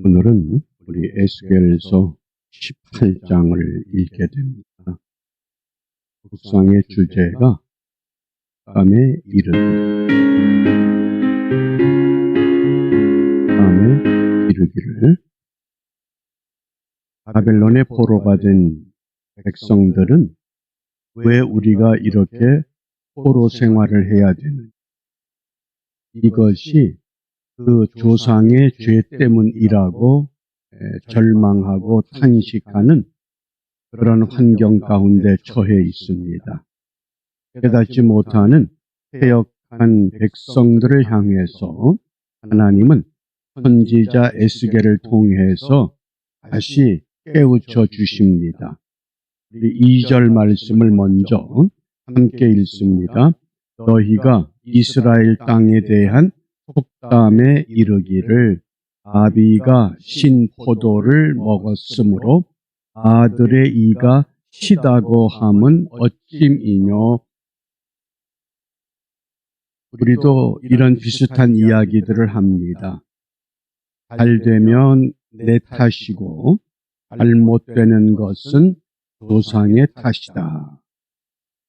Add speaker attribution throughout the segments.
Speaker 1: 오늘은 우리 에스겔서 18장을 읽게 됩니다. 묵상의 주제가 밤에 이르기를 바벨론의 포로가 된 백성들은 왜 우리가 이렇게 포로 생활을 해야 되는지, 이것이 그 조상의 죄 때문이라고 절망하고 탄식하는 그런 환경 가운데 처해 있습니다. 깨닫지 못하는 패역한 백성들을 향해서 하나님은 선지자 에스겔을 통해서 다시 깨우쳐 주십니다. 우리 2절 말씀을 먼저 함께 읽습니다. 너희가 이스라엘 땅에 대한 속담에 이르기를 아비가 신 포도를 먹었으므로 아들의 이가 시다고 함은 어찜이뇨. 우리도 이런 비슷한 이야기들을 합니다. 잘 되면 내 탓이고 잘못되는 것은 조상의 탓이다.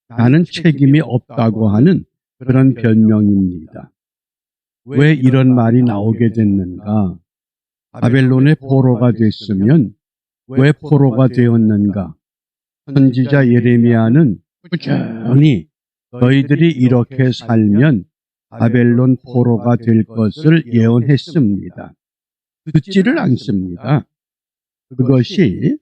Speaker 1: 나는 책임이 없다고 하는 그런 변명입니다. 왜 이런 말이 나오게 됐는가? 바벨론의 포로가 됐으면 왜 포로가 되었는가? 선지자 예레미야는 꾸준히 너희들이 이렇게 살면 바벨론 포로가 될 것을 예언했습니다. 듣지를 않습니다. 그것이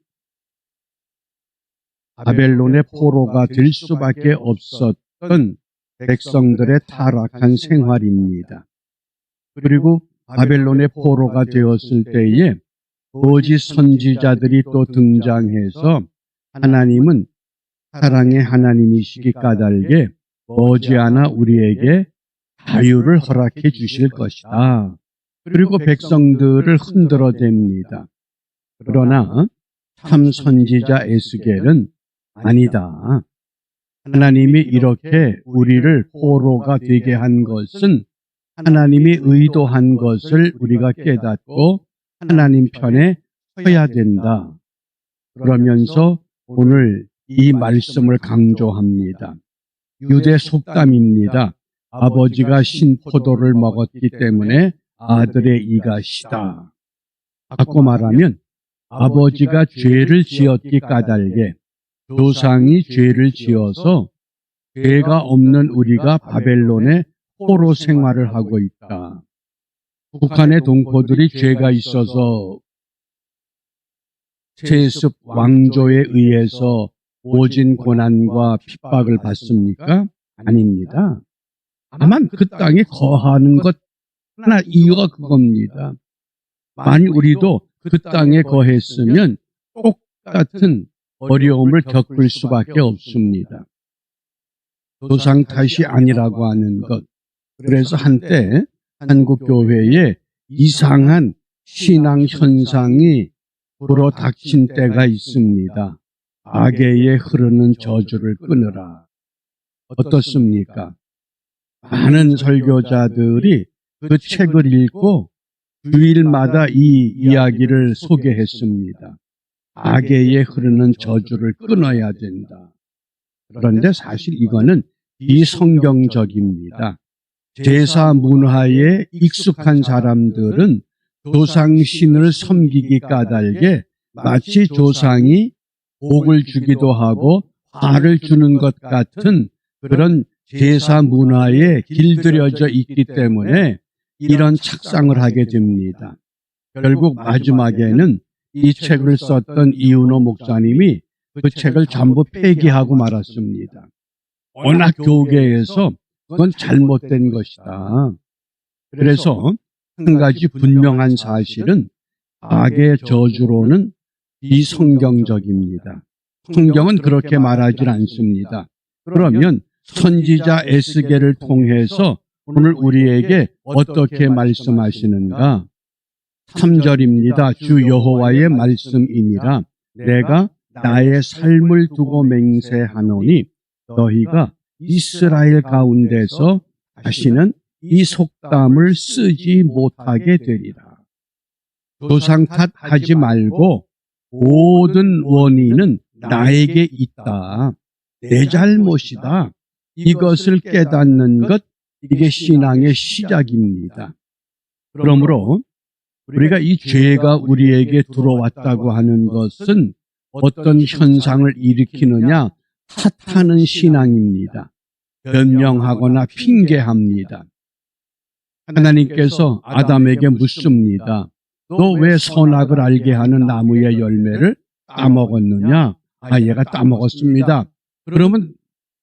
Speaker 1: 바벨론의 포로가 될 수밖에 없었던 백성들의 타락한 생활입니다. 그리고 바벨론의 포로가 되었을 때에 거짓 선지자들이 또 등장해서 하나님은 사랑의 하나님이시기 까닭에 머지않아 우리에게 자유를 허락해 주실 것이다. 그리고 백성들을 흔들어댑니다. 그러나 참 선지자 에스겔은 아니다. 하나님이 이렇게 우리를 포로가 되게 한 것은 하나님이 의도한 것을 우리가 깨닫고 하나님 편에 서야 된다. 그러면서 오늘 이 말씀을 강조합니다. 유대 속담입니다. 아버지가 신포도를 먹었기 때문에 아들의 이가 시다. 바꿔 말하면 아버지가 죄를 지었기 까닭에 조상이 죄를 지어서 죄가 없는 우리가 바벨론의 포로 생활을 하고 있다. 북한의 동포들이 죄가 있어서 세습 왕조에 의해서 모진 고난과 핍박을 받습니까? 아닙니다. 다만 그 땅에 거하는 것 하나 이유가 그겁니다. 만일 우리도 그 땅에 거했으면 똑같은 어려움을 겪을 수밖에 없습니다. 조상 탓이 아니라고 하는 것. 그래서 한때 한국 교회에 이상한 신앙 현상이 불어닥친 때가 있습니다. 악에게 흐르는 저주를 끊으라. 어떻습니까? 많은 설교자들이 그 책을 읽고 주일마다 이 이야기를 소개했습니다. 악에게 흐르는 저주를 끊어야 된다. 그런데 사실 이거는 비성경적입니다. 제사 문화에 익숙한 사람들은 조상신을 섬기기 까닭에 마치 조상이 복을 주기도 하고 화를 주는 것 같은 그런 제사 문화에 길들여져 있기 때문에 이런 착상을 하게 됩니다. 결국 마지막에는 이 책을 썼던 이윤호 목사님이 그 책을 전부 폐기하고 말았습니다. 워낙 교계에서 그건 잘못된 것이다. 그래서 한 가지 분명한 사실은 악의 저주로는 비성경적입니다. 성경은 그렇게 말하지 않습니다. 그러면 선지자 에스겔을 통해서 오늘 우리에게 어떻게 말씀하시는가? 3절입니다. 주 여호와의 말씀이니라. 내가 나의 삶을 두고 맹세하노니 너희가 이스라엘 가운데서 다시는 이 속담을 쓰지 못하게 되리라. 조상 탓하지 말고 모든 원인은 나에게 있다. 내 잘못이다. 이것을 깨닫는 것, 이게 신앙의 시작입니다. 그러므로 우리가 이 죄가 우리에게 들어왔다고 하는 것은 어떤 현상을 일으키느냐? 탓하는 신앙입니다. 변명하거나 핑계합니다. 하나님께서 아담에게 묻습니다. 너 왜 선악을 알게 하는 나무의 열매를 따먹었느냐? 얘가 따먹었습니다. 그러면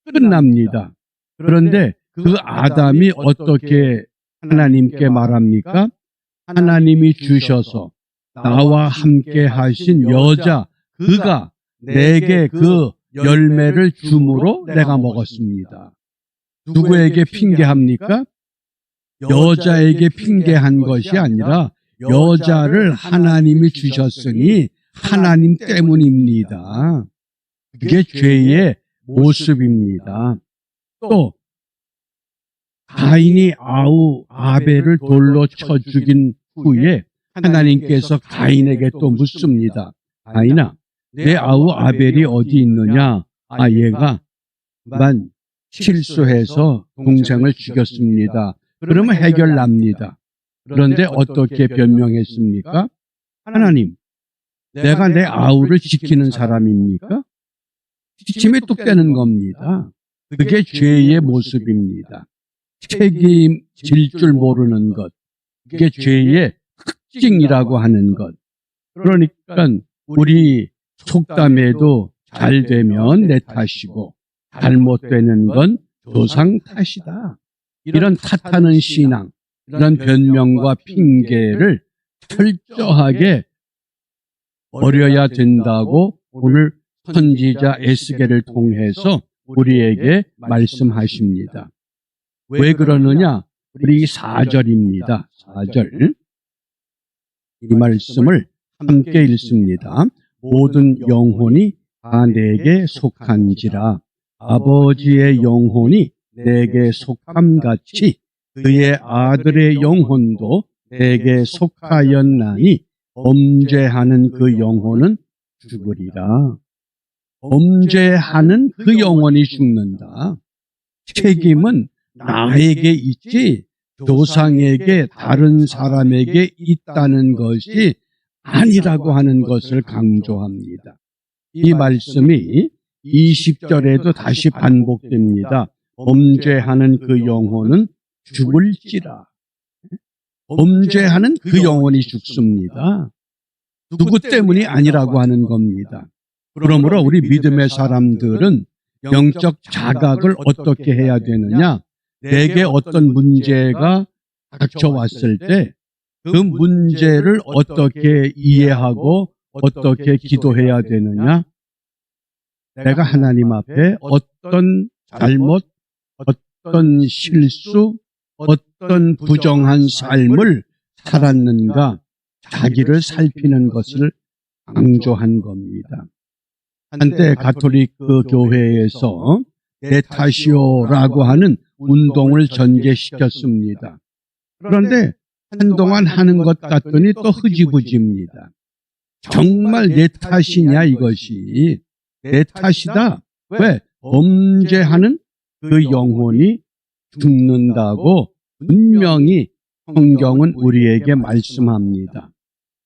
Speaker 1: 끝납니다. 그런데 그 아담이 어떻게 하나님께 말합니까? 하나님이 주셔서 나와 함께 하신 여자, 그가 내게 그 열매를 주므로 내가 먹었습니다. 누구에게 핑계합니까? 여자에게 핑계한 것이 아니라 여자를 하나님이 주셨으니 하나님 때문입니다. 그게 죄의 모습입니다. 또 가인이 아벨을 돌로 쳐 죽인 후에 하나님께서 가인에게 또 묻습니다. 가인아, 내 아우 아벨이 어디 있느냐? 얘가 실수해서 동생을 죽였습니다. 그러면 해결납니다. 그런데 어떻게 변명했습니까? 하나님, 내가 내 아우를 지키는 사람입니까? 지침에 뚝 떼는 겁니다. 그게 죄의 모습입니다. 책임질 줄 모르는 것, 그게 죄의 특징이라고 하는 것. 그러니까 우리 속담에도 잘 되면 내 탓이고 잘못되는 건 조상 탓이다. 이런 탓하는 신앙, 이런 변명과 핑계를 철저하게 버려야 된다고 오늘 선지자 에스겔을 통해서 우리에게 말씀하십니다. 왜 그러느냐? 우리 4절입니다. 4절. 이 말씀을 함께 읽습니다. 모든 영혼이 다 내게 속한지라 아버지의 영혼이 내게 속함같이 그의 아들의 영혼도 내게 속하였나니 범죄하는 그 영혼은 죽으리라. 범죄하는 그 영혼이 죽는다. 책임은 나에게 있지 조상에게 다른 사람에게 있다는 것이 아니라고 하는 것을 강조합니다. 이 말씀이 20절에도 다시 반복됩니다. 범죄하는 그 영혼은 죽을지라. 범죄하는 그 영혼이 죽습니다. 누구 때문이 아니라고 하는 겁니다. 그러므로 우리 믿음의 사람들은 영적 자각을 어떻게 해야 되느냐? 내게 어떤 문제가 닥쳐왔을 때 그 문제를 어떻게 이해하고 어떻게 기도해야 되느냐? 내가 하나님 앞에 어떤 잘못, 어떤 실수, 어떤 부정한 삶을 살았는가 자기를 살피는 것을 강조한 겁니다. 한때 가톨릭 교회에서 내 탓이오라고 하는 운동을 전개시켰습니다. 그런데 한동안 하는 것 같더니 또 흐지부지입니다. 정말 내 탓이냐 이것이. 내 탓이다. 왜? 범죄하는 그 영혼이 죽는다고 분명히 성경은 우리에게 말씀합니다.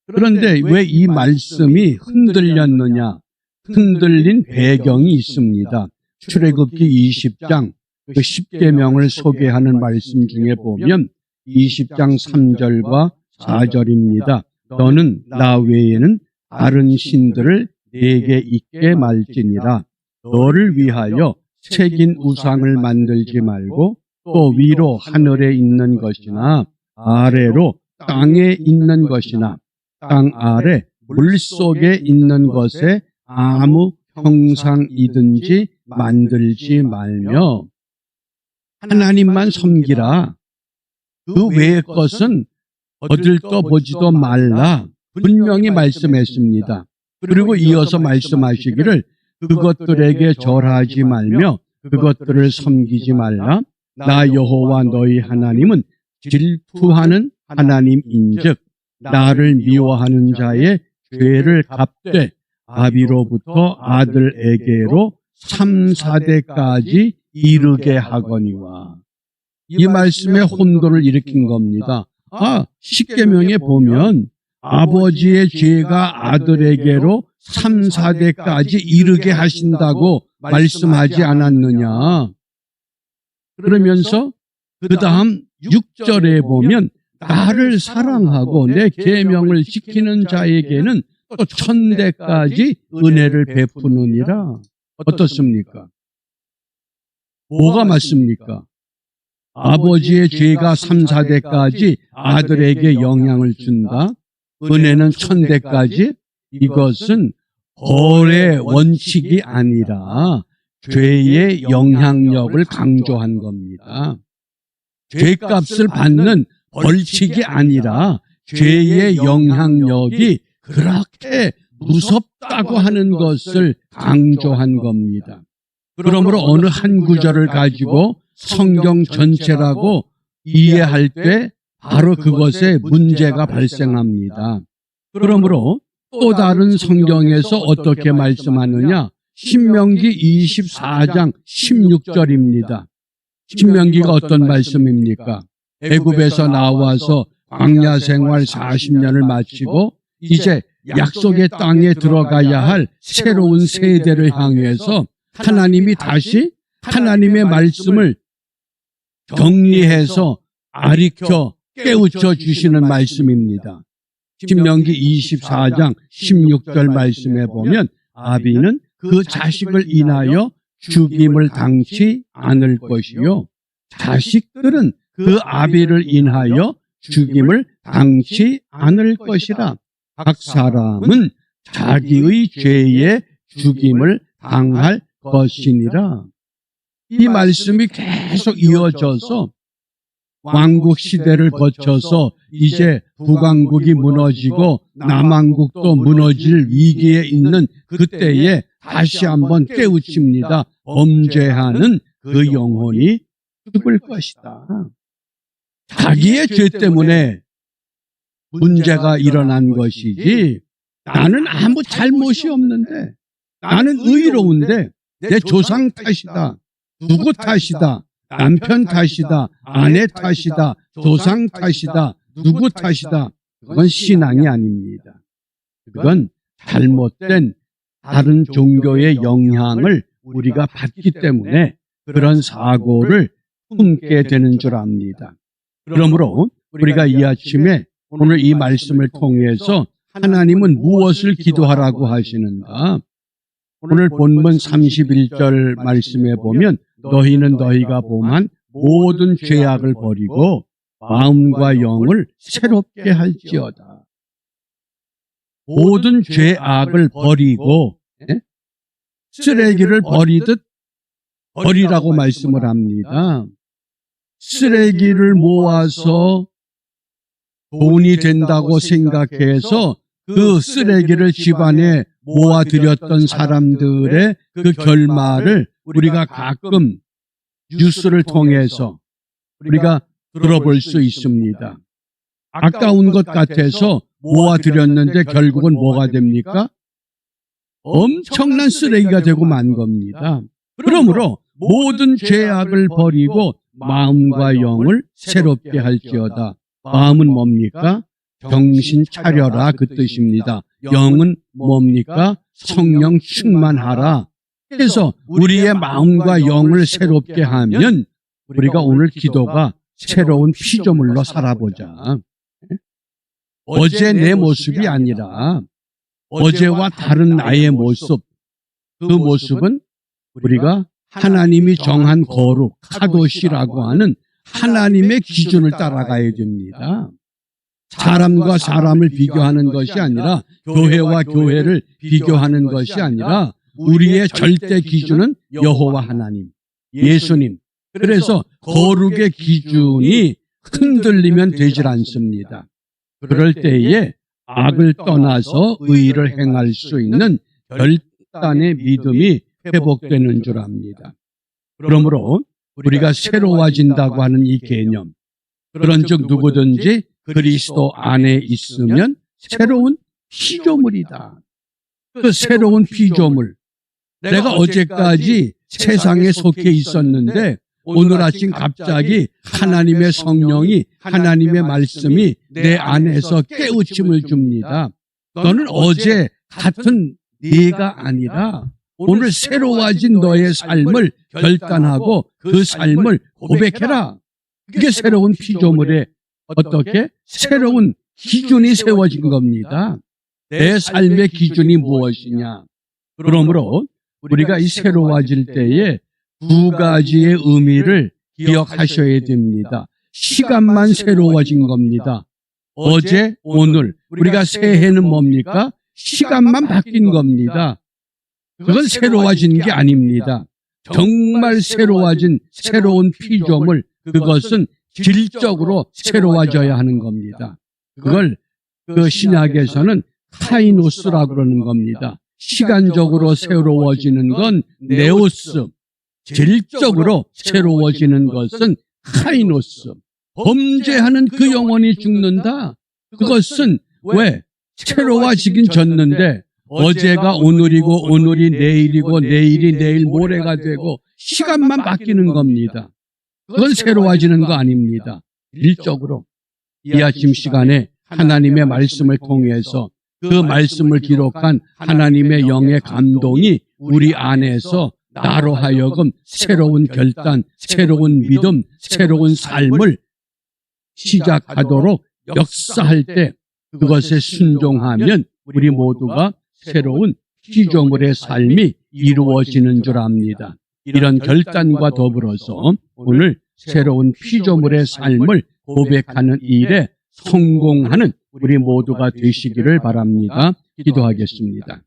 Speaker 1: 그런데 왜 이 말씀이 흔들렸느냐? 흔들린 배경이 있습니다. 출애굽기 20장 그 10계명을 소개하는 말씀 중에 보면 20장 3절과 4절입니다. 너는 나 외에는 다른 신들을 내게 있게 말지니라. 너를 위하여 새긴 우상을 만들지 말고 또 위로 하늘에 있는 것이나 아래로 땅에 있는 것이나 땅 아래 물속에 있는 것에 아무 형상이든지 만들지 말며 하나님만 섬기라. 그 외의 것은 거들떠보지도 말라. 분명히 말씀했습니다. 그리고 이어서 말씀하시기를 그것들에게 절하지 말며 그것들을 섬기지 말라. 나 여호와 너희 하나님은 질투하는 하나님인즉 나를 미워하는 자의 죄를 갚되 아비로부터 아들에게로 3, 4대까지 이르게 하거니와. 이 말씀에 혼돈을 일으킨 겁니다. 십계명에 보면 아버지의 죄가 아들에게로 3, 4대까지 이르게 하신다고 말씀하지 않았느냐. 그러면서 그 다음 6절에 보면 나를 사랑하고 내 계명을 지키는 자에게는 또 1000대까지 은혜를 베푸느니라. 어떻습니까? 뭐가 맞습니까? 아버지의 죄가 3, 4대까지 아들에게 영향을 준다. 은혜는 1000대까지. 이것은 벌의 원칙이 아니라 죄의 영향력을 강조한 겁니다. 죄값을 받는 벌칙이 아니라 죄의 영향력이 그렇게 무섭다고 하는 것을 강조한 겁니다. 그러므로 어느 한 구절을 가지고 성경 전체라고 이해할 때 바로 그것에 문제가 발생합니다. 그러므로 또 다른 성경에서 어떻게 말씀하느냐? 신명기 24장 16절입니다. 신명기가 어떤 말씀입니까? 애굽에서 나와서 광야 생활 40년을 마치고 이제 약속의 땅에 들어가야 할 새로운 세대를 향해서 하나님이 다시 하나님의 말씀을 정리해서 아리켜 깨우쳐 주시는 말씀입니다. 신명기 24장 16절 말씀에 보면 아비는 그 자식을 인하여 죽임을 당치 않을 것이요 자식들은 그 아비를 인하여 죽임을 당치 않을 것이라. 각 사람은 자기의 죄에 죽임을 당할 것이니라. 이 말씀이 계속 이어져서 왕국 시대를 거쳐서 이제 북왕국이 무너지고 남왕국도 무너질 위기에 있는 그때에 다시 한번 깨우칩니다. 범죄하는 그 영혼이 죽을 것이다. 자기의 죄 때문에 문제가 일어난 것이지 나는 아무 잘못이 없는데 나는 의로운데 내 조상 탓이다. 누구 탓이다. 남편 탓이다. 아내 탓이다. 조상 탓이다. 누구 탓이다. 그건 신앙이 아닙니다. 그건 잘못된 다른 종교의 영향을 우리가 받기 때문에 그런 사고를 품게 되는 줄 압니다. 그러므로 우리가 이 아침에 오늘 이 말씀을 통해서 하나님은 무엇을 기도하라고 하시는가? 오늘 본문 31절 말씀에 보면 너희는 너희가 범한 모든 죄악을 버리고 마음과 영을 새롭게 할지어다. 모든 죄악을 버리고 쓰레기를 버리듯 버리라고 말씀을 합니다. 쓰레기를 모아서 돈이 된다고 생각해서 그 쓰레기를 집안에 모아들였던 사람들의 그 결말을 우리가 가끔 뉴스를 통해서 우리가 들어볼 수 있습니다. 아까운 것 같아서 모아들였는데 결국은 뭐가 됩니까? 엄청난 쓰레기가 되고 만 겁니다. 그러므로 모든 죄악을 버리고 마음과 영을 새롭게 할지어다. 마음은 뭡니까? 정신 차려라 그 뜻입니다. 영은 뭡니까? 성령 충만하라. 그래서 우리의 마음과 영을 새롭게 하면 우리가 오늘 기도가 새로운 피조물로 살아보자. 어제 내 모습이 아니라 어제와 다른 나의 모습, 그 모습은 우리가 하나님이 정한 거룩, 카도시라고 하는 하나님의 기준을 따라가야 됩니다. 사람과 사람을 비교하는 것이 아니라 교회와 교회를 비교하는 것이 아니라 우리의 절대 기준은 여호와 하나님, 예수님. 그래서 거룩의 기준이 흔들리면 되질 않습니다. 그럴 때에 악을 떠나서 의를 행할 수 있는 결단의 믿음이 회복되는 줄 압니다. 그러므로 우리가 새로워진다고 하는 이 개념, 그런즉 누구든지 그리스도 안에 있으면 새로운 피조물이다. 그 새로운 피조물. 내가 어제까지 세상에 속해 있었는데 오늘 아침 갑자기 하나님의 성령이, 하나님의 말씀이 내 안에서 깨우침을 줍니다. 너는 어제 같은 네가 아니라 오늘 새로워진 너의 삶을 결단하고 그 삶을 고백해라. 그게 새로운 피조물의 어떻게? 새로운 기준이 세워진 겁니다. 내 삶의 기준이 무엇이냐? 그러므로 우리가 이 새로워질 때에 두 가지의 의미를 기억하셔야 됩니다. 시간만 새로워진 겁니다. 어제, 오늘. 우리가 새해는 뭡니까? 시간만 바뀐 겁니다. 그건 새로워진 게 아닙니다. 정말 새로워진 새로운 피조물, 그것은 질적으로 새로워져야 하는 겁니다. 그걸 그 신약에서는 카이노스라고 그러는 겁니다. 시간적으로 새로워지는 건 네오스, 질적으로 새로워지는 것은 카이노스. 범죄하는 그 영혼이 죽는다. 그것은 왜? 새로워지긴 졌는데 어제가 오늘이고 오늘이 내일이고 내일이 내일 모레가 되고 시간만 바뀌는 겁니다. 그건 새로워지는 거 아닙니다. 일적으로 이 아침 시간에 하나님의 말씀을 통해서 그 말씀을 기록한 하나님의 영의 감동이 우리 안에서 나로 하여금 새로운 결단, 새로운 믿음, 새로운 삶을 시작하도록 역사할 때 그것에 순종하면 우리 모두가 새로운 피조물의 삶이 이루어지는 줄 압니다. 이런 결단과 더불어서 오늘 새로운 피조물의 삶을 고백하는 일에 성공하는 우리 모두가 되시기를 바랍니다. 기도하겠습니다.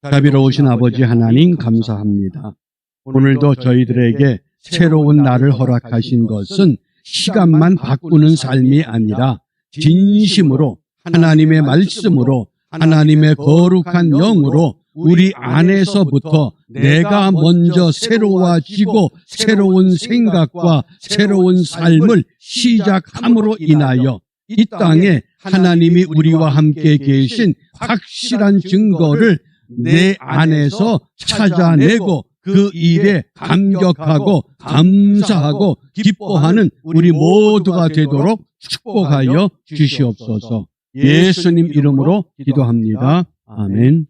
Speaker 1: 자비로우신 아버지 하나님 감사합니다. 오늘도 저희들에게 새로운 날을 허락하신 것은 시간만 바꾸는 삶이 아니라 진심으로 하나님의 말씀으로 하나님의 거룩한 영으로 우리 안에서부터 내가 먼저 새로워지고 새로운 생각과 새로운 삶을 시작함으로 인하여 이 땅에 하나님이 우리와 함께 계신 확실한 증거를 내 안에서 찾아내고 그 일에 감격하고 감사하고 기뻐하는 우리 모두가 되도록 축복하여 주시옵소서. 예수님 이름으로 기도합니다. 아멘.